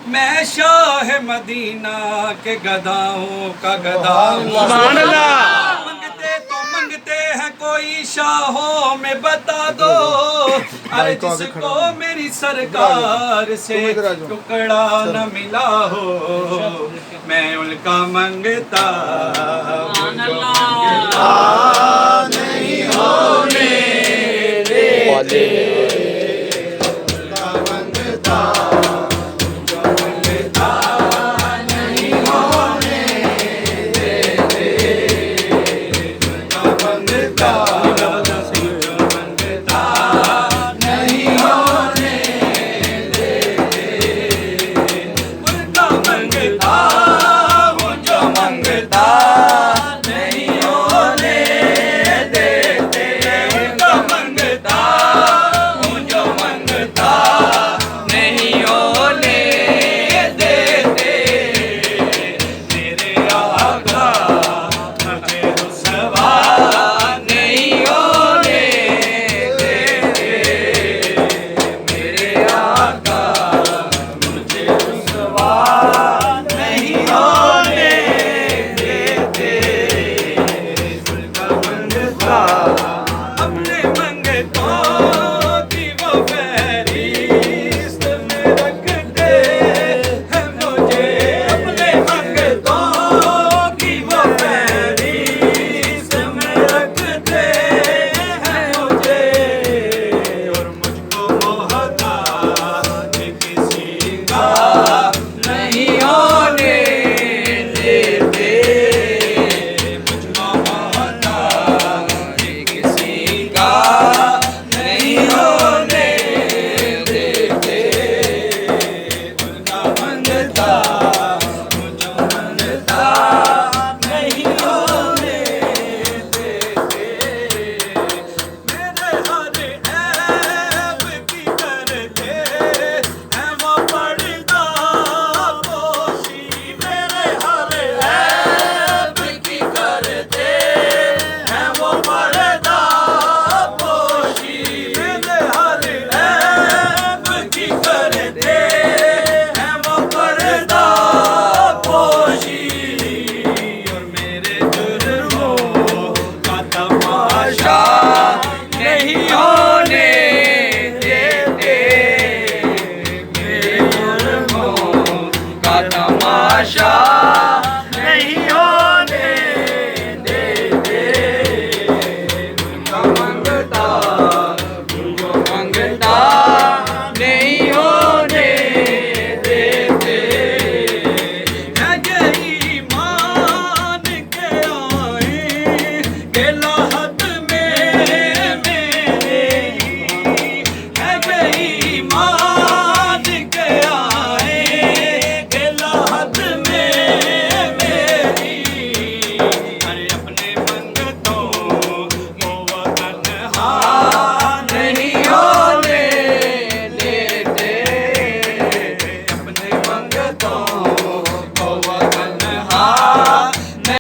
मैं शाह मदीना के गदाओं का गदा हूँ। मंगते हैं कोई शाहों में बता दो, अरे जिसको मेरी सरकार से टुकड़ा न मिला हो, मैं उनका मंगता नहीं होने दे। अपने मंगतों की वो फहरिस्त में रखते हैं मुझे, अपने मंगतों की वो फहरिस्त में रखते हैं मुझे, और मुझको मोहताज किसी का नहीं होने देते। नहीं होने देते मेरे जुर्मों का तमाशा।